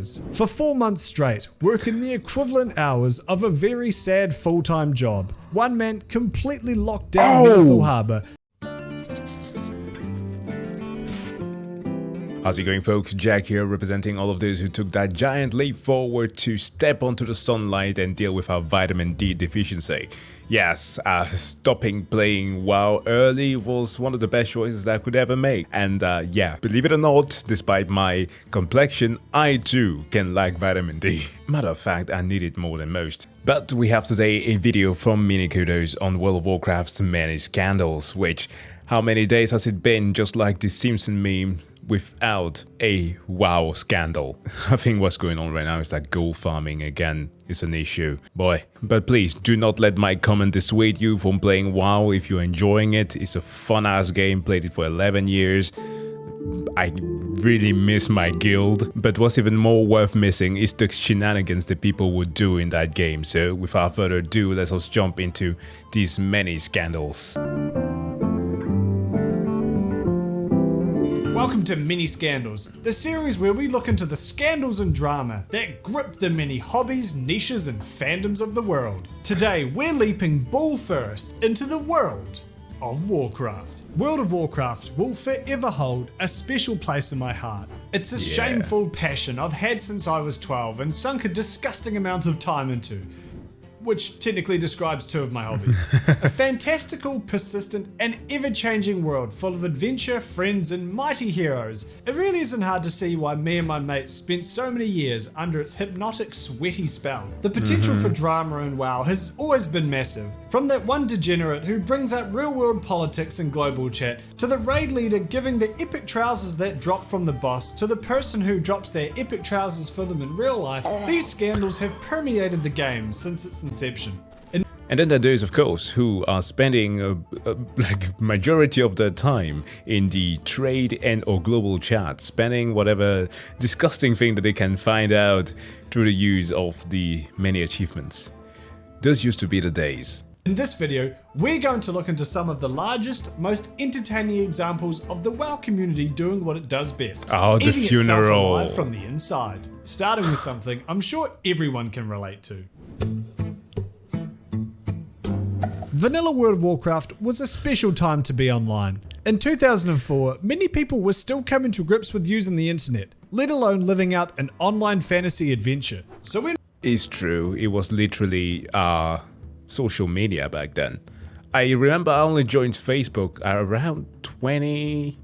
players for 4 months straight, working the equivalent hours of a very sad full-time job. One man completely locked down Liverpool Harbour. How's it going, folks? Jack here, representing all of those who took that giant leap forward to step onto the sunlight and deal with our vitamin D deficiency. Yes, stopping playing WoW early was one of the best choices that I could ever make. And yeah, believe it or not, despite my complexion, I too can lack vitamin D. Matter of fact, I need it more than most. But we have today a video from Manykudos on World of Warcraft's many scandals, which, how many days has it been, just like the Simpson meme, without a WoW scandal? I think what's going on right now is that gold farming again is an issue. Boy, but please do not let my comment dissuade you from playing WoW if you're enjoying it. It's a fun ass game, played it for 11 years. I really miss my guild, but what's even more worth missing is the shenanigans that people would do in that game. So without further ado, let's just jump into these many scandals. Welcome to Mini Scandals, the series where we look into the scandals and drama that grip the many hobbies, niches and fandoms of the world. Today we're leaping ball first into the world of Warcraft. World of Warcraft will forever hold a special place in my heart. It's a shameful passion I've had since I was 12 and sunk a disgusting amount of time into, which technically describes 2 of my hobbies. A fantastical, persistent, and ever-changing world full of adventure, friends, and mighty heroes. It really isn't hard to see why me and my mates spent so many years under its hypnotic, sweaty spell. The potential for drama in WoW has always been massive. From that one degenerate who brings up real-world politics and global chat, to the raid leader giving the epic trousers that drop from the boss, to the person who drops their epic trousers for them in real life, these scandals have permeated the game since its inception. And then there are those, of course, who are spending like majority of their time in the trade and or global chat, spending whatever disgusting thing that they can find out through the use of the many achievements. Those used to be the days. In this video, we're going to look into some of the largest, most entertaining examples of the WoW community doing what it does best. Oh, the eating itself funeral. alive from the inside. Starting with something I'm sure everyone can relate to. Vanilla World of Warcraft was a special time to be online. In 2004, many people were still coming to grips with using the internet, let alone living out an online fantasy adventure. So when It's true, it was literally social media back then. I remember I only joined Facebook around 20...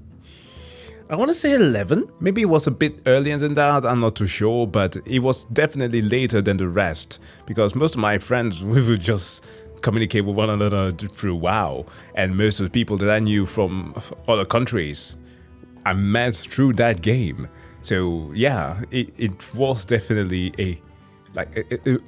I want to say 11? Maybe it was a bit earlier than that, I'm not too sure, but it was definitely later than the rest, because most of my friends, we would just communicate with one another through WoW, and most of the people that I knew from other countries, I met through that game. So yeah, it was definitely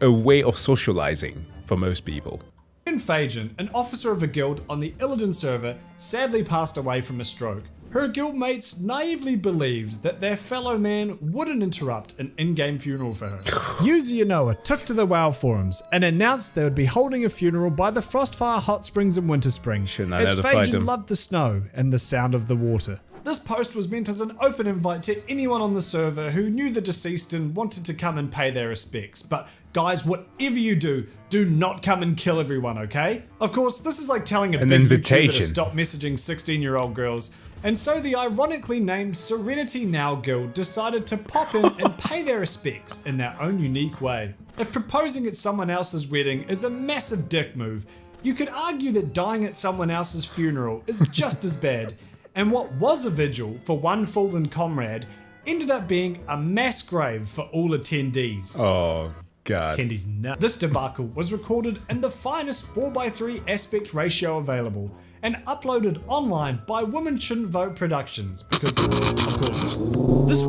a way of socializing for most people. When Fajan, an officer of a guild on the Illidan server, sadly passed away from a stroke, her guildmates naively believed that their fellow man wouldn't interrupt an in-game funeral for her. Yuzi Yanoa took to the WoW forums and announced they would be holding a funeral by the Frostfire Hot Springs in Winter Spring, as Fajan loved the snow and the sound of the water. This post was meant as an open invite to anyone on the server who knew the deceased and wanted to come and pay their respects. But guys, whatever you do, do not come and kill everyone, okay? Of course, this is like telling a big YouTuber to stop messaging 16-year-old girls. And so the ironically named Serenity Now Guild decided to pop in and pay their respects in their own unique way. If proposing at someone else's wedding is a massive dick move, you could argue that dying at someone else's funeral is just as bad. And what was a vigil for one fallen comrade ended up being a mass grave for all attendees. Oh god. Attendees no. This debacle was recorded in the finest 4:3 aspect ratio available and uploaded online by Women Shouldn't Vote Productions, because of course it was. This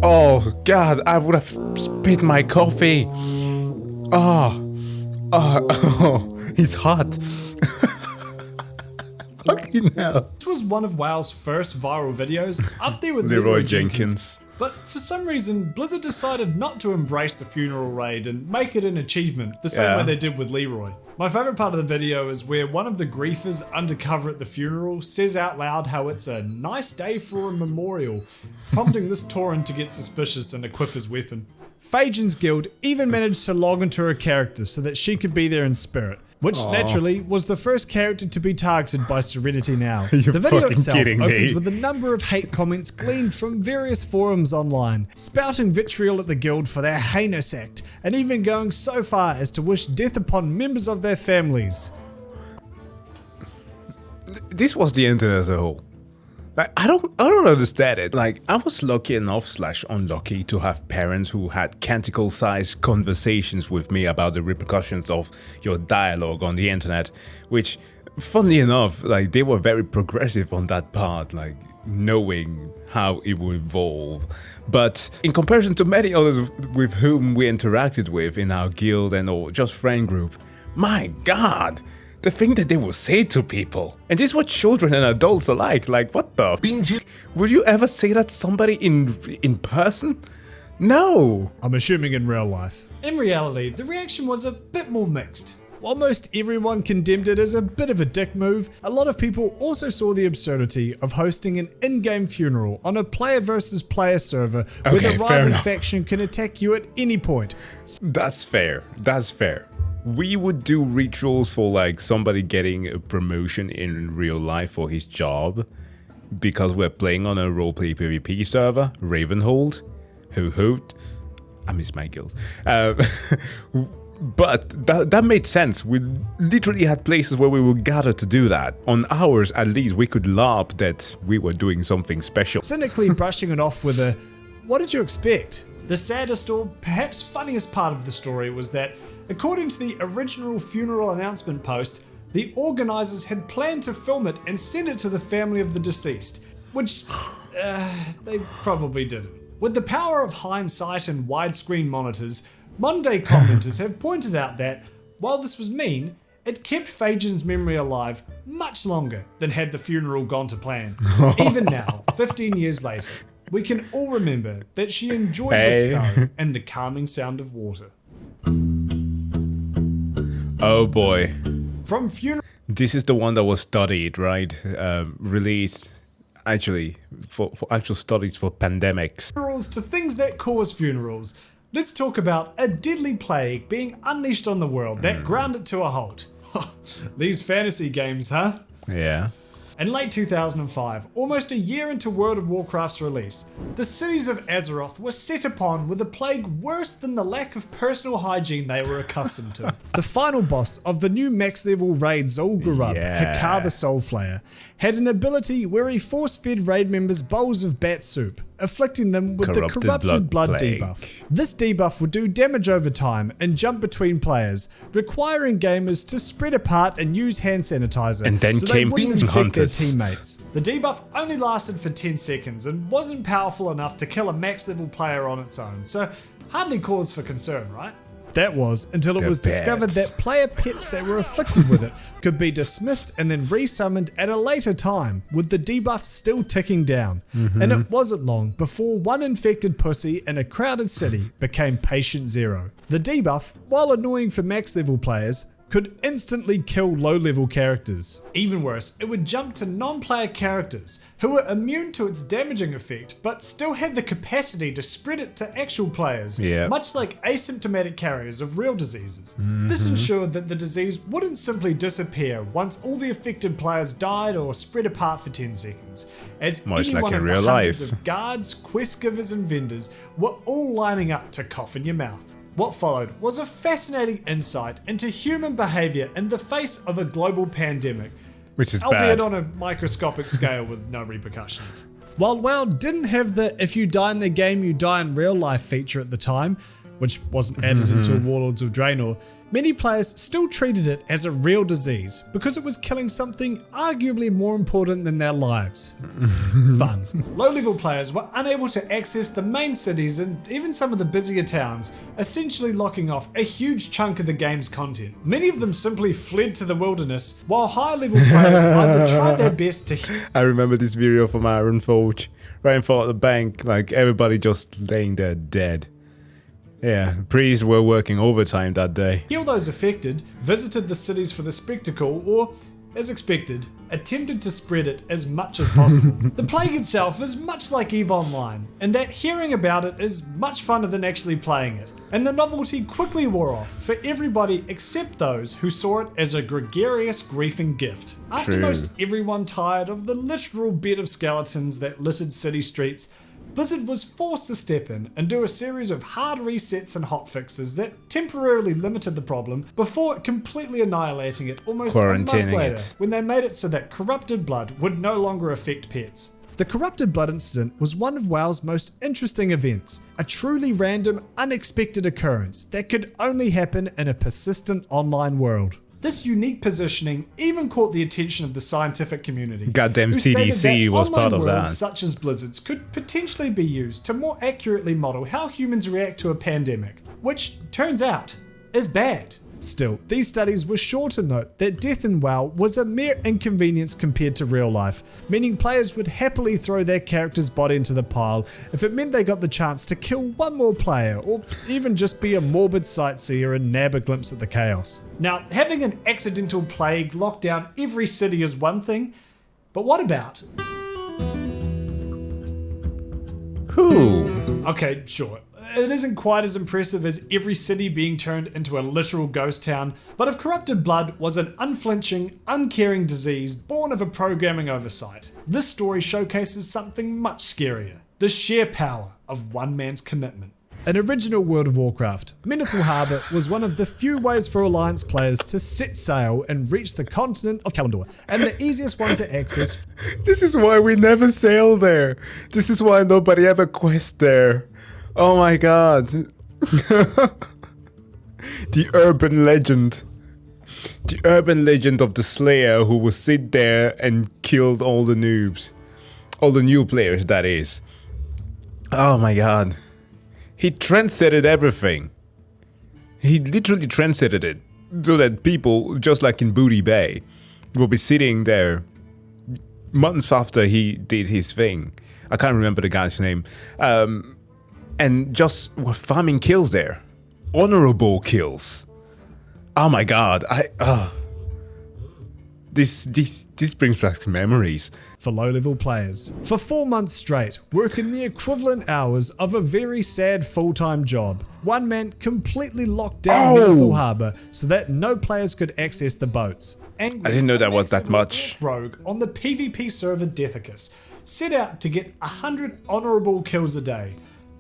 Oh god, I would have spit my coffee. He's hot. Fucking hell. This was one of WoW's first viral videos, up there with Leroy Jenkins. But for some reason, Blizzard decided not to embrace the funeral raid and make it an achievement, the same way they did with Leroy. My favourite part of the video is where one of the griefers undercover at the funeral says out loud how it's a nice day for a memorial, prompting this Tauren to get suspicious and equip his weapon. Phaedra's guild even managed to log into her character so that she could be there in spirit, which naturally was the first character to be targeted by Serenity Now. You're The video fucking itself kidding opens me. with a number of hate comments gleaned from various forums online, spouting vitriol at the guild for their heinous act, and even going so far as to wish death upon members of their families. This was the internet as a whole. Like, I don't understand it. Like, I was lucky enough / unlucky to have parents who had canticle-sized conversations with me about the repercussions of your dialogue on the internet, which, funnily enough, like, they were very progressive on that part, like, knowing how it would evolve. But in comparison to many others with whom we interacted with in our guild and or just friend group, my god! The thing that they will say to people. And this is what children and adults alike. Like, what the? Would you ever say that to somebody in person? No. I'm assuming in real life. In reality, the reaction was a bit more mixed. While most everyone condemned it as a bit of a dick move, a lot of people also saw the absurdity of hosting an in-game funeral on a player versus player server where the rival faction can attack you at any point. That's fair. That's fair. We would do rituals for like somebody getting a promotion in real life for his job because we're playing on a roleplay PvP server, Ravenhold. Hoot. I miss my guild. But that made sense. We literally had places where we would gather to do that. On ours, at least, we could laugh that we were doing something special. Cynically brushing it off with a, what did you expect? The saddest or perhaps funniest part of the story was that, according to the original funeral announcement post, the organisers had planned to film it and send it to the family of the deceased, which they probably didn't. With the power of hindsight and widescreen monitors, Monday commenters have pointed out that, while this was mean, it kept Phaedra's memory alive much longer than had the funeral gone to plan. Even now, 15 years later, we can all remember that she enjoyed the snow and the calming sound of water. Oh boy. From funeral. This is the one that was studied, right? Released, actually, for actual studies for pandemics. Funerals to things that cause funerals. Let's talk about a deadly plague being unleashed on the world that ground it to a halt. These fantasy games, huh? Yeah. In late 2005, almost a year into World of Warcraft's release, the cities of Azeroth were set upon with a plague worse than the lack of personal hygiene they were accustomed to. The final boss of the new max level raid Zul'Gurub, Hakar the Soulflayer, had an ability where he force-fed raid members bowls of bat soup, afflicting them with the corrupted blood debuff. This debuff would do damage over time and jump between players, requiring gamers to spread apart and use hand sanitizer, and then so came they wouldn't infect their teammates. The debuff only lasted for 10 seconds and wasn't powerful enough to kill a max level player on its own, so hardly cause for concern, right? That was until it was discovered that player pets that were afflicted with it could be dismissed and then resummoned at a later time, with the debuff still ticking down. And it wasn't long before one infected pussy in a crowded city became patient zero. The debuff, while annoying for max level players, could instantly kill low-level characters. Even worse, it would jump to non-player characters who were immune to its damaging effect but still had the capacity to spread it to actual players, much like asymptomatic carriers of real diseases. This ensured that the disease wouldn't simply disappear once all the affected players died or spread apart for 10 seconds, as much any like one in of real the hundreds life. of guards, quest givers and vendors were all lining up to cough in your mouth. What followed was a fascinating insight into human behaviour in the face of a global pandemic, which is albeit bad. on a microscopic scale with no repercussions. While WoW didn't have the if you die in the game you die in real life feature at the time, which wasn't added until Warlords of Draenor, many players still treated it as a real disease because it was killing something arguably more important than their lives. Fun. Low-level players were unable to access the main cities and even some of the busier towns, essentially locking off a huge chunk of the game's content. Many of them simply fled to the wilderness, while high-level players either tried their best to... I remember this video from Iron Forge, right in front of the bank, like everybody just laying there dead. Yeah, priests were working overtime that day. Heal those affected, visited the cities for the spectacle, or, as expected, attempted to spread it as much as possible. The plague itself is much like EVE Online, in that hearing about it is much funner than actually playing it, and the novelty quickly wore off for everybody except those who saw it as a gregarious griefing gift. After True. most everyone tired of the literal bed of skeletons that littered city streets, Blizzard was forced to step in and do a series of hard resets and hotfixes that temporarily limited the problem before completely annihilating it almost a month Quarantining later, it. when they made it so that corrupted blood would no longer affect pets. The corrupted blood incident was one of WoW's most interesting events, a truly random, unexpected occurrence that could only happen in a persistent online world. This unique positioning even caught the attention of the scientific community. Goddamn who stated CDC that was online part of that. worlds such as Blizzard's could potentially be used to more accurately model how humans react to a pandemic, which turns out is bad. Still, these studies were sure to note that death in WoW was a mere inconvenience compared to real life, meaning players would happily throw their character's body into the pile if it meant they got the chance to kill one more player, or even just be a morbid sightseer and nab a glimpse at the chaos. Now, having an accidental plague lock down every city is one thing, but what about... Who? Okay, sure. It isn't quite as impressive as every city being turned into a literal ghost town, but if corrupted blood was an unflinching, uncaring disease born of a programming oversight, this story showcases something much scarier: the sheer power of one man's commitment. In original World of Warcraft, Manykudo Harbour was one of the few ways for Alliance players to set sail and reach the continent of Kalimdor, and the easiest one to access. This is why we never sail there. This is why nobody ever quests there. Oh my god. The urban legend. The urban legend of the Slayer who will sit there and killed all the noobs. All the new players, that is. Oh my god. He trendsetted everything. He literally trendsetted it. So that people, just like in Booty Bay, will be sitting there months after he did his thing. I can't remember the guy's name. And just were farming kills there. Honorable kills. Oh my god. This brings back memories. For low-level players. For 4 months straight, working the equivalent hours of a very sad full-time job, one man completely locked down Manykudo Harbour so that no players could access the boats. Angry, I didn't know that was that much. Rogue on the PvP server Deathicus set out to get 100 honourable kills a day.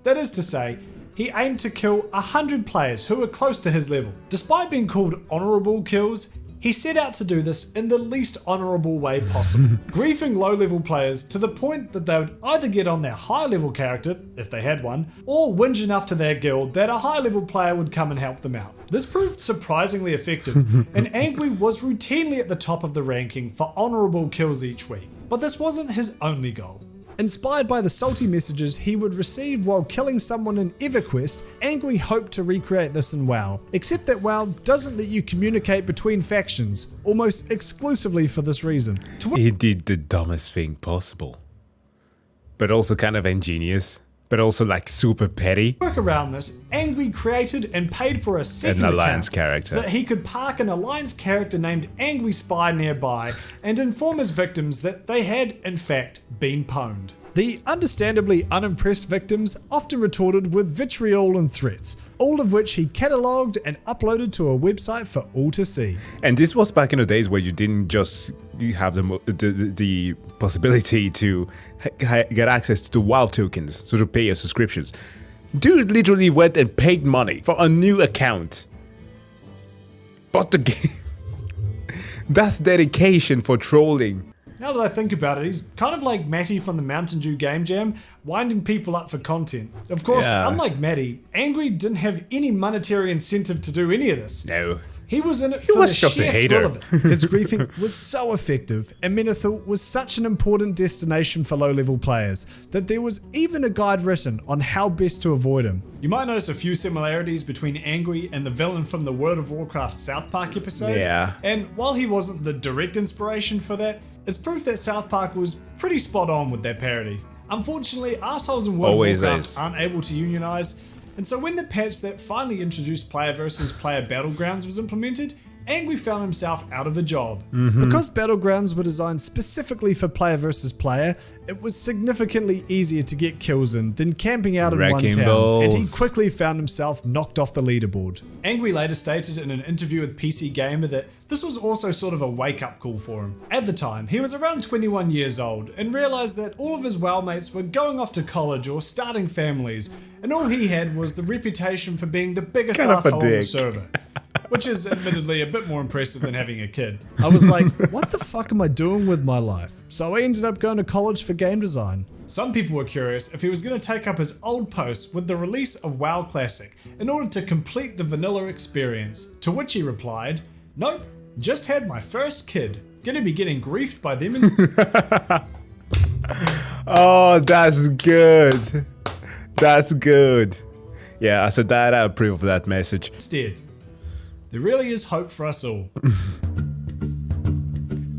That is to say, he aimed to kill 100 players who were close to his level. Despite being called honourable kills, he set out to do this in the least honourable way possible, griefing low-level players to the point that they would either get on their high-level character, if they had one, or whinge enough to their guild that a high-level player would come and help them out. This proved surprisingly effective, and Angry was routinely at the top of the ranking for honourable kills each week. But this wasn't his only goal. Inspired by the salty messages he would receive while killing someone in EverQuest, Angry hoped to recreate this in WoW, except that WoW doesn't let you communicate between factions, almost exclusively for this reason. He did the dumbest thing possible. But also kind of ingenious. But also like super petty. To work around this, Angry created and paid for a second Alliance account character so that he could park an Alliance character named Angry Spy nearby and inform his victims that they had, in fact, been pwned. The understandably unimpressed victims often retorted with vitriol and threats, all of which he catalogued and uploaded to a website for all to see. And this was back in the days where you didn't just have the possibility to get access to the WoW tokens, so to pay your subscriptions. Dude literally went and paid money for a new account. But the game... That's dedication for trolling. Now that I think about it, he's kind of like Matty from the Mountain Dew Game Jam, winding people up for content. Of course, unlike Matty, Angry didn't have any monetary incentive to do any of this. No. He was in it for was the just a sheer hater. thrill of it. His griefing was so effective, and Manykudo was such an important destination for low-level players, that there was even a guide written on how best to avoid him. You might notice a few similarities between Angry and the villain from the World of Warcraft South Park episode. Yeah. And while he wasn't the direct inspiration for that, it's proof that South Park was pretty spot on with their parody. Unfortunately, assholes in World Always of Warcraft is. aren't able to unionize, And so when the patch that finally introduced player versus player battlegrounds was implemented, Angry found himself out of a job. Because battlegrounds were designed specifically for player versus player, it was significantly easier to get kills in than camping out in one town, and he quickly found himself knocked off the leaderboard. Angry later stated in an interview with PC Gamer that this was also sort of a wake-up call for him. At the time, he was around 21 years old and realised that all of his WoW mates were going off to college or starting families, and all he had was the reputation for being the biggest asshole on the server. Which is admittedly a bit more impressive than having a kid. I was like, what the fuck am I doing with my life? So I ended up going to college for game design. Some people were curious if he was going to take up his old post with the release of WoW Classic in order to complete the vanilla experience, to which he replied, nope, just had my first kid. Gonna be getting griefed by them Oh, that's good. That's good. Yeah, as a dad, I approve of that message. Instead. There really is hope for us all.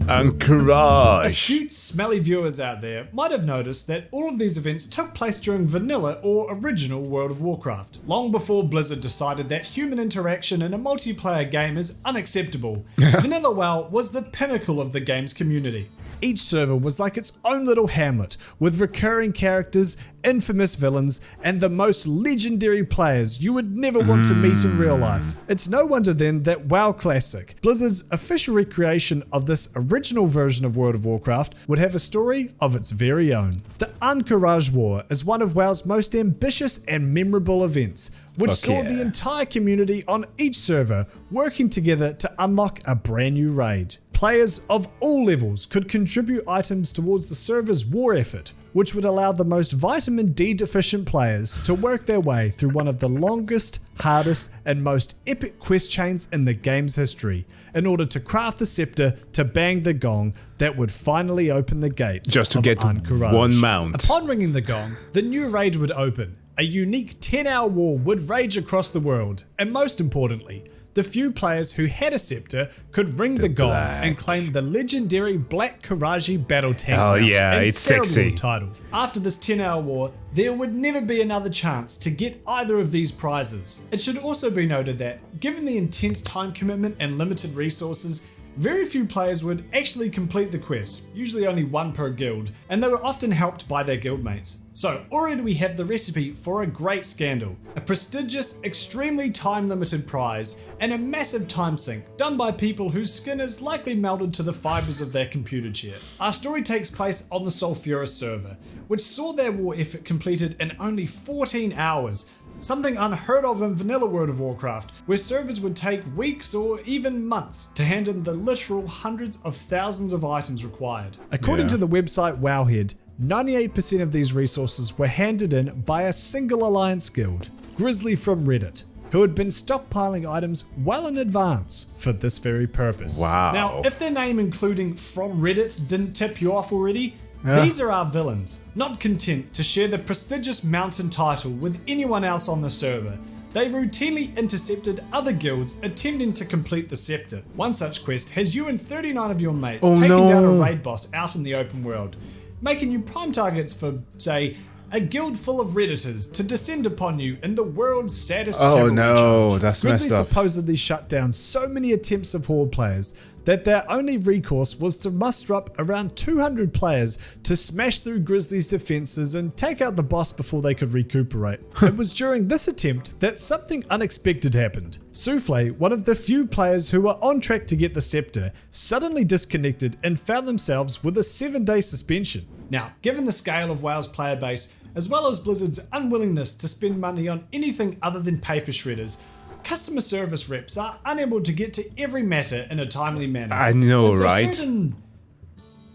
Entourage. Astute, smelly viewers out there might have noticed that all of these events took place during vanilla or original World of Warcraft, long before Blizzard decided that human interaction in a multiplayer game is unacceptable. Vanilla WoW was the pinnacle of the game's community. Each server was like its own little hamlet, with recurring characters, infamous villains, and the most legendary players you would never want to meet in real life. It's no wonder then that WoW Classic, Blizzard's official recreation of this original version of World of Warcraft, would have a story of its very own. The Entourage War is one of WoW's most ambitious and memorable events, which saw the entire community on each server working together to unlock a brand new raid. Players of all levels could contribute items towards the server's war effort, which would allow the most vitamin D deficient players to work their way through one of the longest, hardest, and most epic quest chains in the game's history, in order to craft the scepter to bang the gong that would finally open the gates just to get Entourage. One mount. Upon ringing the gong, the new raid would open. A unique 10-hour war would rage across the world, and most importantly, the few players who had a scepter could ring the gong and claim the legendary Black Karaji Battle Tank and it's sexy title. After this 10-hour war, there would never be another chance to get either of these prizes. It should also be noted that, given the intense time commitment and limited resources, very few players would actually complete the quests, usually only one per guild, and they were often helped by their guildmates. So already we have the recipe for a great scandal, a prestigious, extremely time-limited prize, and a massive time sink done by people whose skin is likely melted to the fibers of their computer chair. Our story takes place on the Sulfuris server, which saw their war effort completed in only 14 hours, something unheard of in vanilla World of Warcraft, where servers would take weeks or even months to hand in the literal hundreds of thousands of items required. According to the website Wowhead, 98% of these resources were handed in by a single alliance guild, Grizzly from Reddit, who had been stockpiling items well in advance for this very purpose. Wow. Now, if their name including From Reddit didn't tip you off already, these are our villains. Not content to share the prestigious mountain title with anyone else on the server, they routinely intercepted other guilds attempting to complete the scepter. One such quest has you and 39 of your mates taking down a raid boss out in the open world, making you prime targets for, say, a guild full of Redditors to descend upon you in the world's saddest cavalry charge. That's Grizzly messed up. supposedly shut down so many attempts of Horde players that their only recourse was to muster up around 200 players to smash through Grizzly's defenses and take out the boss before they could recuperate. It was during this attempt that something unexpected happened. Souffle, one of the few players who were on track to get the scepter, suddenly disconnected and found themselves with a 7-day suspension. Now, given the scale of WoW's player base, as well as Blizzard's unwillingness to spend money on anything other than paper shredders, customer service reps are unable to get to every matter in a timely manner. I know, right? Certain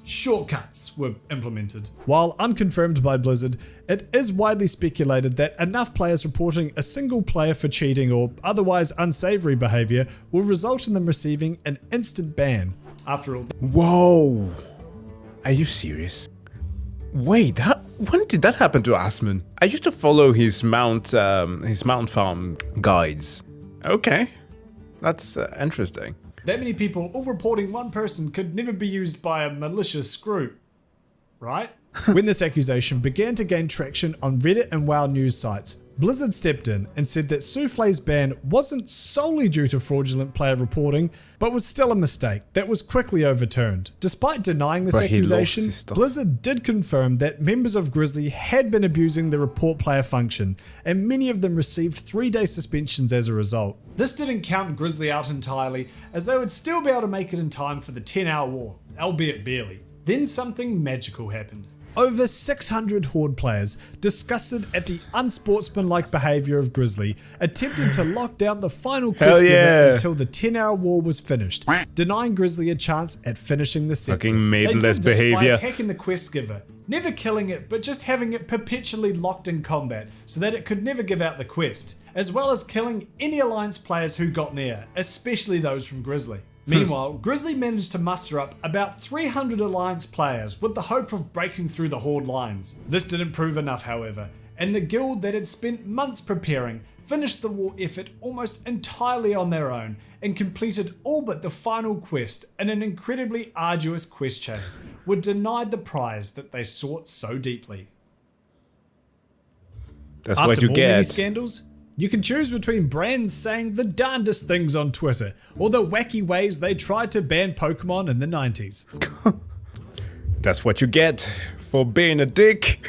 shortcuts were implemented. While unconfirmed by Blizzard, it is widely speculated that enough players reporting a single player for cheating or otherwise unsavory behavior will result in them receiving an instant ban. After all, Whoa! Are you serious? Wait, when did that happen to Asmon? I used to follow his mount farm guides. Okay, that's interesting. that many people all reporting one person could never be used by a malicious group, right? When this accusation began to gain traction on Reddit and WoW news sites, Blizzard stepped in and said that Souffle's ban wasn't solely due to fraudulent player reporting, but was still a mistake that was quickly overturned. Despite denying this accusation, Blizzard did confirm that members of Grizzly had been abusing the report player function, and many of them received 3-day suspensions as a result. This didn't count Grizzly out entirely, as they would still be able to make it in time for the 10-hour war, albeit barely. Then something magical happened. Over 600 Horde players, disgusted at the unsportsmanlike behaviour of Grizzly, attempted to lock down the final quest giver until the 10-hour war was finished, denying Grizzly a chance at finishing the sector. Fucking maidenless behaviour. By attacking the quest giver, never killing it, but just having it perpetually locked in combat so that it could never give out the quest, as well as killing any Alliance players who got near, especially those from Grizzly. Meanwhile, Grizzly managed to muster up about 300 Alliance players with the hope of breaking through the Horde lines. This didn't prove enough, however, and the guild that had spent months preparing finished the war effort almost entirely on their own and completed all but the final quest in an incredibly arduous quest chain, were denied the prize that they sought so deeply. That's After what you more get. many scandals, you can choose between brands saying the darndest things on Twitter, or the wacky ways they tried to ban Pokemon in the 90s. That's what you get for being a dick.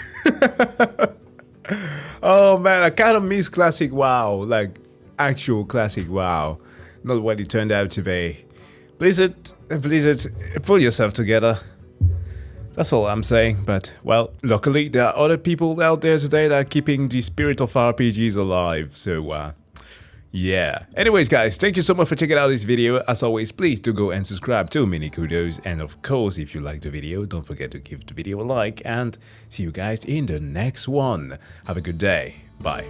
Oh man, I kind of miss classic WoW, like actual classic WoW, not what it turned out to be. Blizzard, pull yourself together. That's all I'm saying, but, well, luckily there are other people out there today that are keeping the spirit of RPGs alive, so, yeah. Anyways, guys, thank you so much for checking out this video. As always, please do go and subscribe to Manykudos, and of course, if you liked the video, don't forget to give the video a like, and see you guys in the next one. Have a good day. Bye.